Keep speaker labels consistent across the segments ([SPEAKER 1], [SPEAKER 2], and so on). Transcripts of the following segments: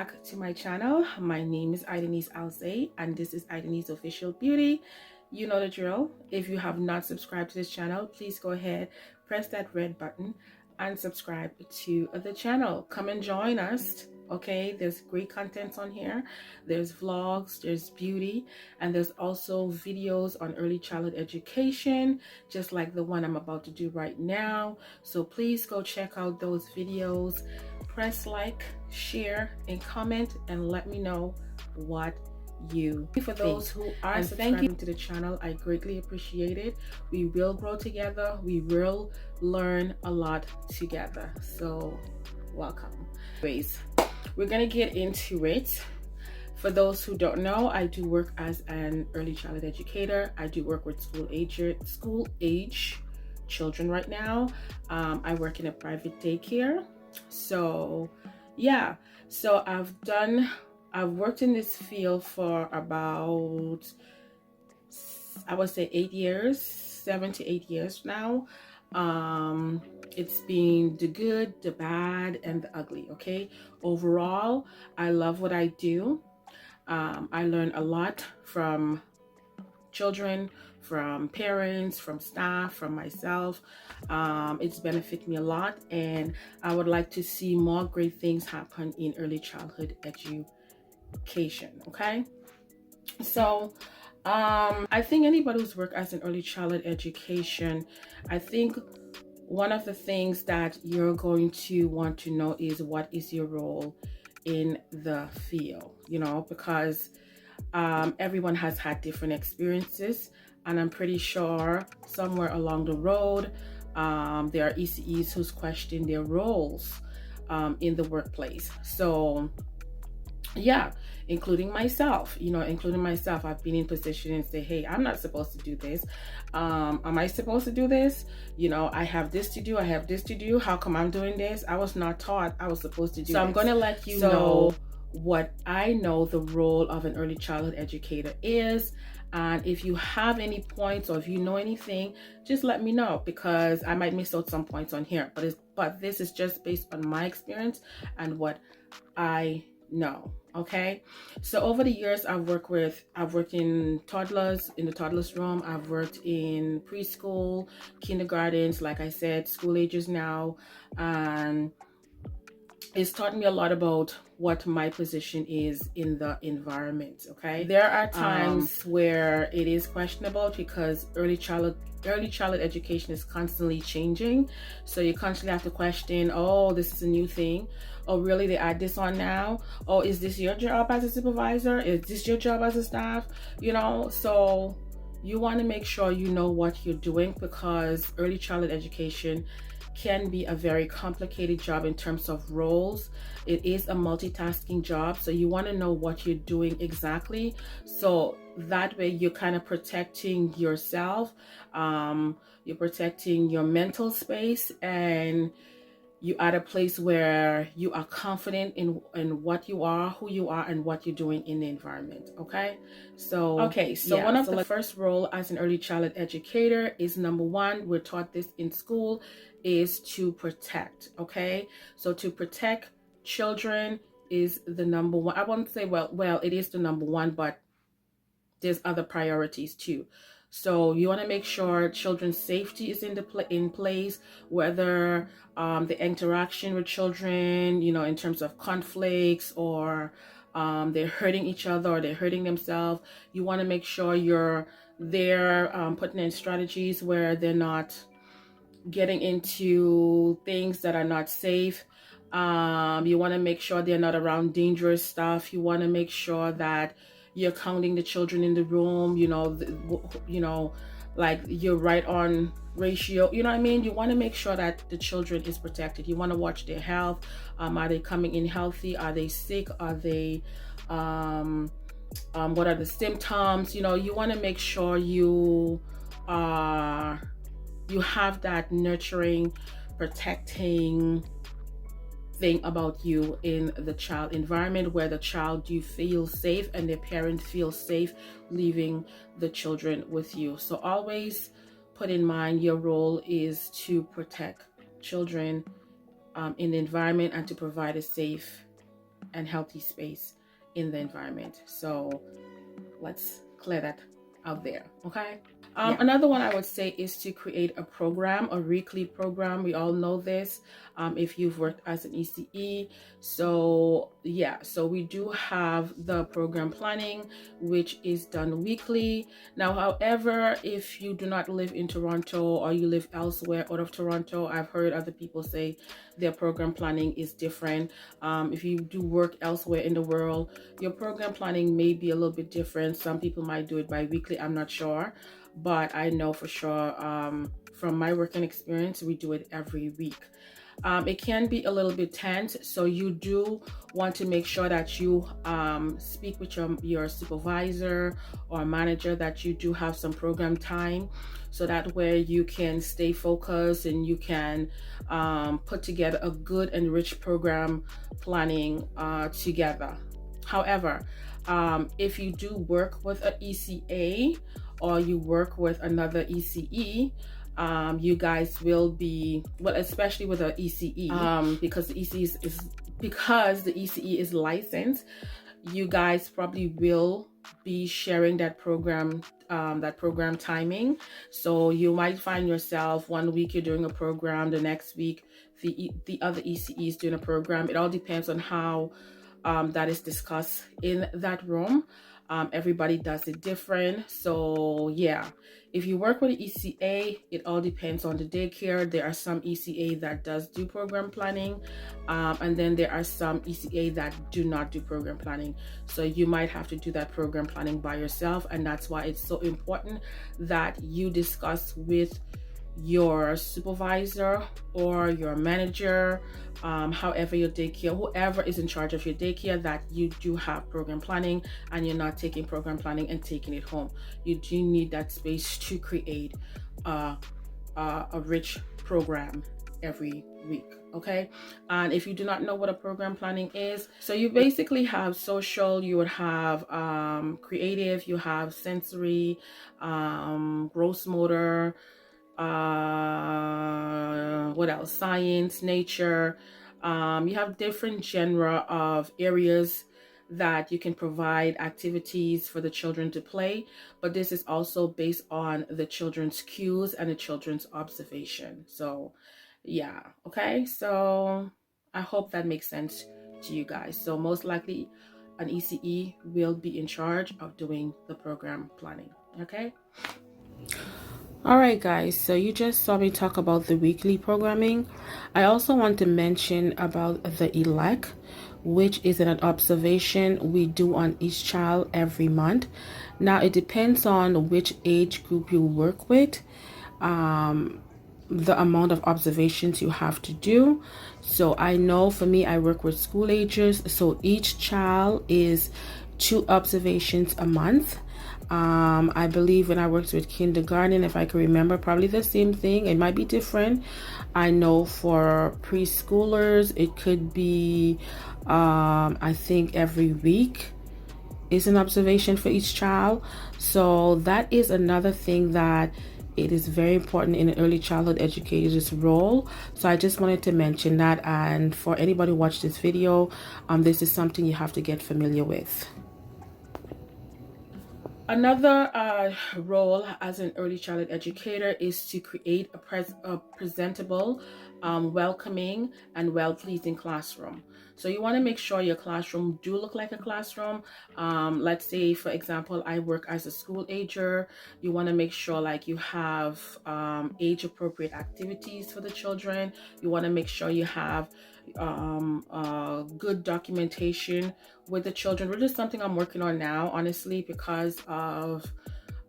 [SPEAKER 1] back to my channel. My name is Idanise and this is Idanise Official Beauty. You know the drill. If you have not subscribed to this channel, please go ahead, press that red button and subscribe to the channel. Come and join us. Okay, there's great content on here. There's vlogs, there's beauty, and there's also videos on early childhood education, just like the one I'm about to do right now. So please go check out those videos. Press like, share, and comment, and let me know what you think. For those who are subscribing to the channel, I greatly appreciate it. We will grow together. We will learn a lot together. So welcome. Anyways, we're gonna get into it. For those who don't know, I do work as an early childhood educator. I do work with school age children right now. I work in a private daycare. So yeah, so I've worked in this field for about, I would say 8 years, 7 to 8 years now. It's been the good, the bad, and the ugly. Okay, overall I love what I do. I learn a lot from children, from parents, from staff, from myself. It's benefited me a lot, and I would like to see more great things happen in early childhood education. Okay, so I think anybody who's worked as an early childhood education, I think one of the things that you're going to want to know is what is your role in the field, you know, because everyone has had different experiences, and I'm pretty sure somewhere along the road there are ECEs who's questioned their roles in the workplace. So yeah, including myself, I've been in position and say, hey, I'm not supposed to do this. Am I supposed to do this? You know, I have this to do, I have this to do. How come I'm doing this? I was not taught I was supposed to do this. So I'm going to let you know what I know the role of an early childhood educator is. And if you have any points or if you know anything, just let me know, because I might miss out some points on here. But this is just based on my experience and what I know. Okay, so over the years I've worked in toddlers, in the toddlers room. I've worked in preschool, kindergartens, like I said, school ages now, and it's taught me a lot about what my position is in the environment. Okay, there are times where it is questionable because early childhood education is constantly changing, so you constantly have to question, oh, this is a new thing, oh really, they add this on now, oh, is this your job as a supervisor, is this your job as a staff, you know? So you want to make sure you know what you're doing, because early childhood education can be a very complicated job in terms of roles. It is a multitasking job, so you want to know what you're doing exactly, so that way you're kind of protecting yourself, you're protecting your mental space, and you're at a place where you are confident in what you are, who you are, and what you're doing in the environment. Okay, so one of the first role as an early childhood educator is, number one, we're taught this in school, is to protect. Okay, so to protect children is the number one. I won't say well it is the number one, but there's other priorities too. So you want to make sure children's safety is in place, whether the interaction with children, you know, in terms of conflicts, or they're hurting each other or they're hurting themselves. You want to make sure you're there, putting in strategies where they're not getting into things that are not safe. You want to make sure they're not around dangerous stuff. You want to make sure that you're counting the children in the room, you know, like you're right on ratio, you know what I mean? You want to make sure that the children is protected. You want to watch their health. Are they coming in healthy? Are they sick? Are they what are the symptoms? You know, you want to make sure you have that nurturing, protecting thing about you in the child environment, where the child, you feel safe and the parent feels safe leaving the children with you. So always put in mind your role is to protect children in the environment and to provide a safe and healthy space in the environment. So let's clear that out there, okay? Another one I would say is to create a program, a weekly program. We all know this if you've worked as an ECE. So yeah, so we do have the program planning, which is done weekly. Now, however, if you do not live in Toronto or you live elsewhere out of Toronto, I've heard other people say their program planning is different. If you do work elsewhere in the world, your program planning may be a little bit different. Some people might do it bi-weekly, I'm not sure, but I know for sure from my working experience, we do it every week. It can be a little bit tense, so you do want to make sure that you speak with your supervisor or manager that you do have some program time, so that way you can stay focused and you can put together a good and rich program planning together. However, if you do work with an ECA or you work with another ECE, you guys will be, well, especially with an ECE, because the ECE is licensed, you guys probably will be sharing that program timing. So you might find yourself one week you're doing a program, the next week the other ECE is doing a program. It all depends on how that is discussed in that room. Everybody does it different. So yeah, if you work with the ECA, it all depends on the daycare. There are some ECA that does do program planning, and then there are some ECA that do not do program planning. So you might have to do that program planning by yourself, and that's why it's so important that you discuss with your supervisor or your manager, however your daycare, whoever is in charge of your daycare, that you do have program planning and you're not taking program planning and taking it home. You do need that space to create a rich program every week, okay? And if you do not know what a program planning is, so you basically have social, you would have creative, you have sensory, gross motor, what else, science, nature. You have different genre of areas that you can provide activities for the children to play, but this is also based on the children's cues and the children's observation. So yeah, okay, so I hope that makes sense to you guys. So most likely an ECE will be in charge of doing the program planning, okay? All right, guys, so you just saw me talk about the weekly programming. I also want to mention about the ELEC, which is an observation we do on each child every month. Now, it depends on which age group you work with, the amount of observations you have to do. So I know for me, I work with school agers, so each child is 2 observations a month. I believe when I worked with kindergarten, if I can remember, probably the same thing. It might be different. I know for preschoolers, it could be, I think every week is an observation for each child. So that is another thing that it is very important in an early childhood educator's role. So I just wanted to mention that. And for anybody who watched this video, this is something you have to get familiar with. Another role as an early childhood educator is to create a presentable, welcoming, and well-pleasing classroom. So you want to make sure your classroom do look like a classroom. Let's say, for example, I work as a school ager. You want to make sure like you have age-appropriate activities for the children. You want to make sure you have good documentation with the children, which is something I'm working on now, honestly, because of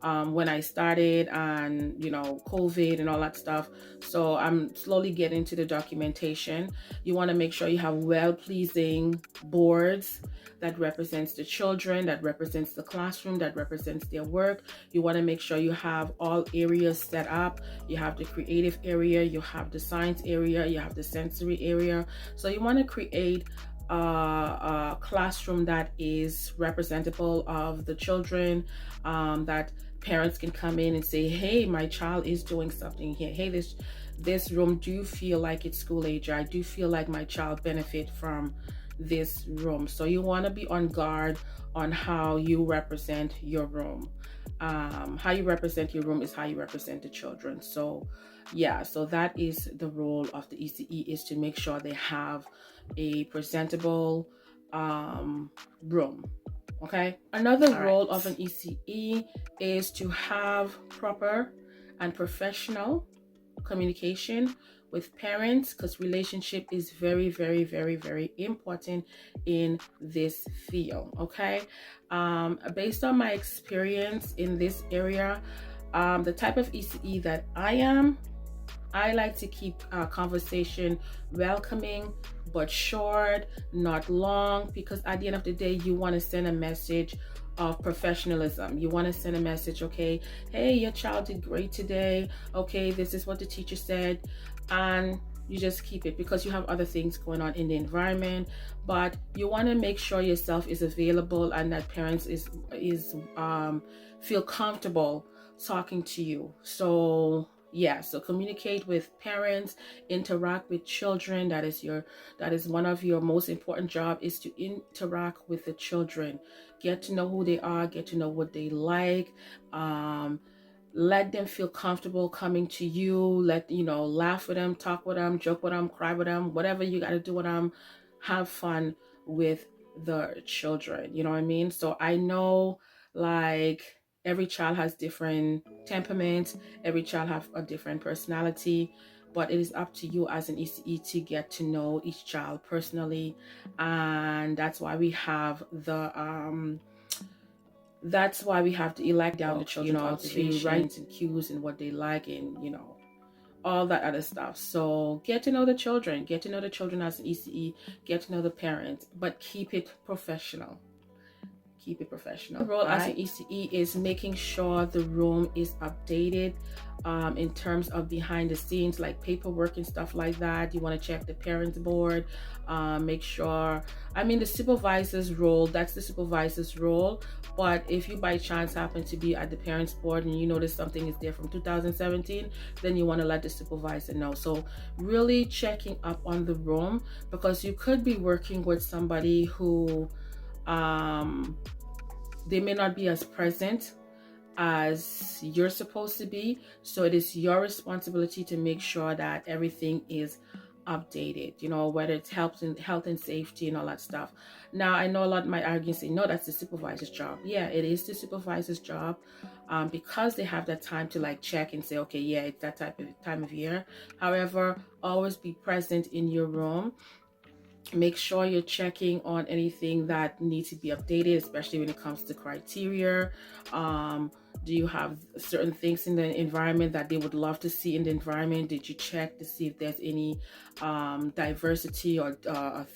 [SPEAKER 1] when I started and COVID and all that stuff. So I'm slowly getting to the documentation. You want to make sure you have well-pleasing boards that represents the children, that represents the classroom, that represents their work. You want to make sure you have all areas set up. You have the creative area, you have the science area, you have the sensory area. So you want to create a classroom that is representable of the children, that parents can come in and say, hey, my child is doing something here. Hey, this room do feel like it's school age. I do feel like my child benefit from this room. So you want to be on guard on how you represent your room. How you represent your room is how you represent the children. So yeah, so that is the role of the ECE, is to make sure they have a presentable room. Okay, another role of an ECE is to have proper and professional communication with parents, because relationship is very, very, very, very important in this field. Okay, based on my experience in this area, the type of ECE that I like to keep conversation welcoming but short, not long, because at the end of the day, you want to send a message of professionalism. You want to send a message, okay, hey, your child did great today. Okay, this is what the teacher said. And you just keep it, because you have other things going on in the environment, but you want to make sure yourself is available and that parents is feel comfortable talking to you. So yeah, so communicate with parents, interact with children. That is one of your most important job, is to interact with the children. Get to know who they are, get to know what they like. Let them feel comfortable coming to you. Laugh with them, talk with them, joke with them, cry with them, whatever you got to do with them. Have fun with the children. You know what I mean? So I know, like, every child has different temperaments. Every child have a different personality, but it is up to you as an ECE to get to know each child personally. And that's why we have the elect down the children, to write and cues and what they like, and all that other stuff. So get to know the children as an ECE, get to know the parents, but keep it professional. Keep it professional. The role as an ECE is making sure the room is updated in terms of behind the scenes, like paperwork and stuff like that. You want to check the parents board, make sure, the supervisor's role, that's the supervisor's role. But if you by chance happen to be at the parents board and you notice something is there from 2017, then you want to let the supervisor know. So really checking up on the room, because you could be working with somebody who they may not be as present as you're supposed to be. So it is your responsibility to make sure that everything is updated, whether it's health and safety and all that stuff. Now, I know a lot might argue and say, no, that's the supervisor's job. Yeah, it is the supervisor's job, because they have that time to check and say, okay, yeah, it's that time of year. However, always be present in your room. Make sure you're checking on anything that needs to be updated, especially when it comes to criteria. Do you have certain things in the environment that they would love to see in the environment? Did you check to see if there's any diversity or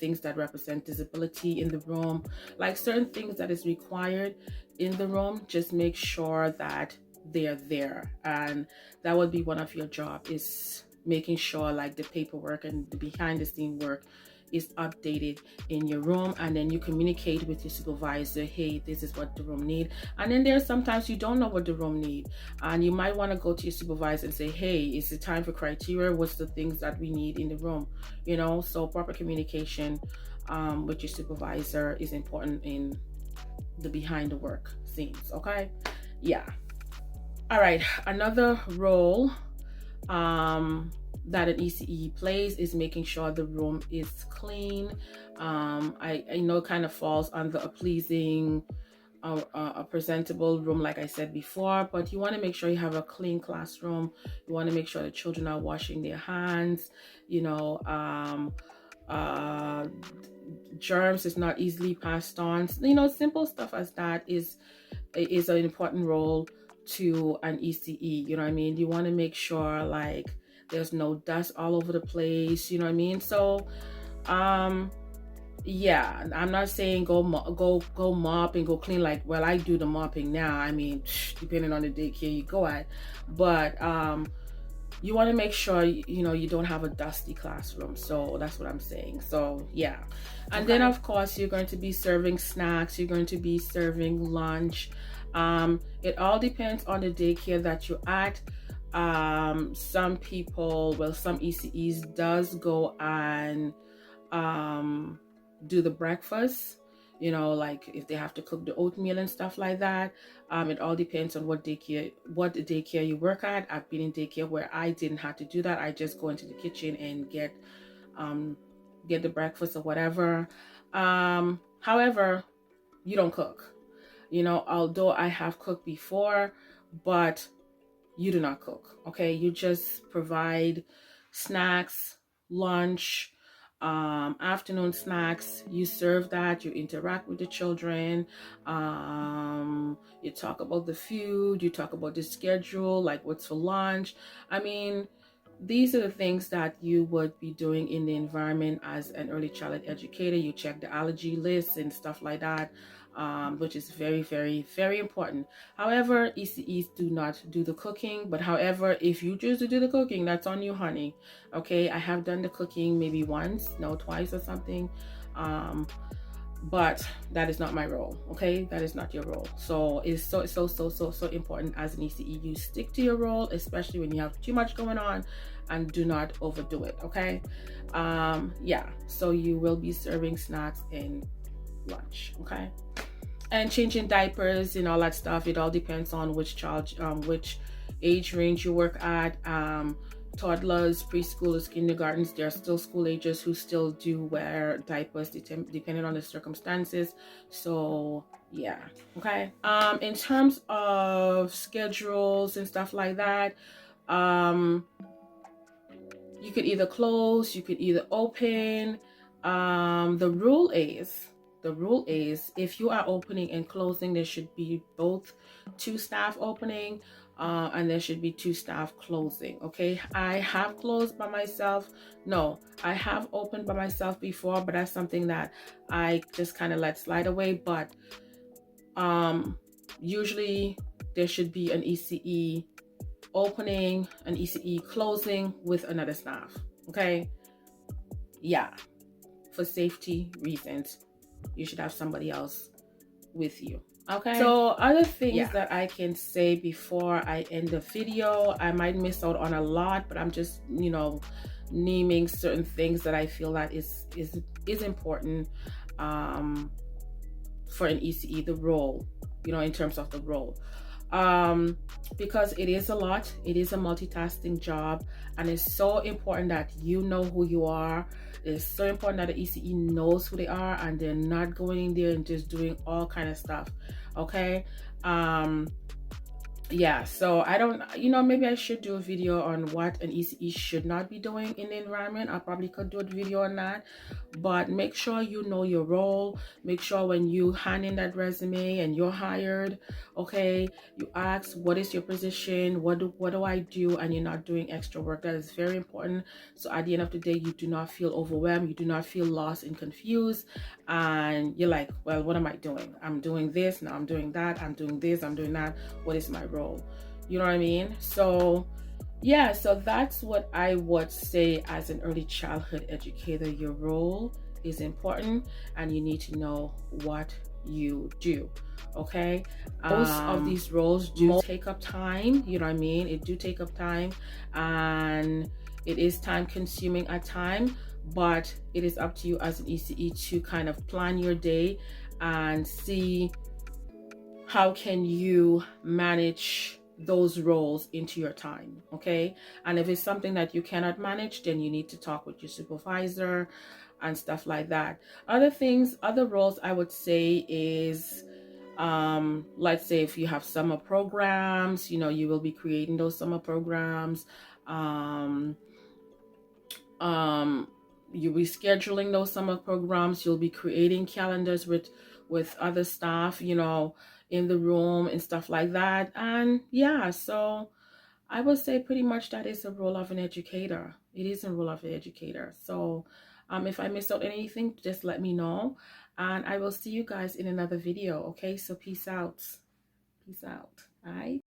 [SPEAKER 1] things that represent disability in the room? Like certain things that is required in the room, just make sure that they're there. And that would be one of your job, is making sure the paperwork and the behind the scene work is updated in your room. And then you communicate with your supervisor, hey, this is what the room need. And then there's sometimes you don't know what the room need, and you might want to go to your supervisor and say, hey, it's the time for criteria, what's the things that we need in the room. So proper communication with your supervisor is important in the behind the work scenes. Okay, yeah. All right, another role that an ECE plays is making sure the room is clean. I know it kind of falls under a pleasing, a presentable room, like I said before, but you want to make sure you have a clean classroom. You want to make sure the children are washing their hands. Germs is not easily passed on. Simple stuff as that is an important role to an ECE. You want to make sure there's no dust all over the place. So yeah, I'm not saying go mop and go clean I do the mopping now. Depending on the daycare you go at, but you want to make sure you don't have a dusty classroom. So that's what I'm saying. So yeah. And then of course you're going to be serving snacks, you're going to be serving lunch. It all depends on the daycare that you're at. Some ECEs does go and do the breakfast, you know, like if they have to cook the oatmeal and stuff like that. It all depends on what daycare you work at. I've been in daycare where I didn't have to do that. I just go into the kitchen and get the breakfast or whatever. However, you don't cook, you know, although I have cooked before, but you do not cook. Okay, you just provide snacks, lunch, afternoon snacks. You serve that, you interact with the children, you talk about the food, you talk about the schedule, like what's for lunch. I mean, these are the things that you would be doing in the environment as an early childhood educator. You check the allergy lists and stuff like that, which is very, very, very important. However, ECEs do not do the cooking, but however, if you choose to do the cooking, that's on you, honey. Okay, I have done the cooking maybe once, no, twice or something. But that is not my role. Okay, that is not your role. So it's so important as an ECE, you stick to your role, especially when you have too much going on, and do not overdo it. Okay, yeah, so you will be serving snacks and lunch. Okay, and changing diapers and all that stuff. It all depends on which child, which age range you work at. Toddlers, preschoolers, kindergartens, there are still school agers who still do wear diapers depending on the circumstances. So yeah, okay. In terms of schedules and stuff like that, you could either close, you could either open. The rule is if you are opening and closing, there should be both 2 staff opening, and there should be 2 staff closing. Okay, I have closed by myself. No, I have opened by myself before, but that's something that I just kind of let slide away. But usually there should be an ECE opening, an ECE closing with another staff. Okay, yeah, for safety reasons, you should have somebody else with you. Okay, so other things that I can say before I end the video, I might miss out on a lot, but I'm just, you know, naming certain things that I feel that is important for an ECE, the role, you know, in terms of the role. Because it is a lot, it is a multitasking job, and it's so important that you know who you are. It's so important that the ECE knows who they are and they're not going in there and just doing all kind of stuff. Okay, yeah, so I don't, you know, maybe I should do a video on what an ECE should not be doing in the environment. I probably could do a video on that, but make sure you know your role. Make sure when you hand in that resume and you're hired, okay, you ask, what is your position? What do I do? And you're not doing extra work. That is very important. So at the end of the day, you do not feel overwhelmed. You do not feel lost and confused. And you're like, well, what am I doing? I'm doing this, now I'm doing that, I'm doing this, I'm doing that. What is my role? You know what I mean? So yeah, so that's what I would say as an early childhood educator. Your role is important and you need to know what you do. Okay, most of these roles do take up time, you know what I mean? It do take up time, and it is time consuming at time, but it is up to you as an ECE to kind of plan your day and see how can you manage those roles into your time. Okay, and if it's something that you cannot manage, then you need to talk with your supervisor and stuff like that. Other things, other roles I would say is, let's say if you have summer programs, you know, you will be creating those summer programs. You'll be scheduling those summer programs. You'll be creating calendars with other staff, you know, in the room and stuff like that. And yeah, so I would say pretty much that is the role of an educator. It is a role of an educator. So if I missed out anything, just let me know, and I will see you guys in another video. Okay, so peace out. All right.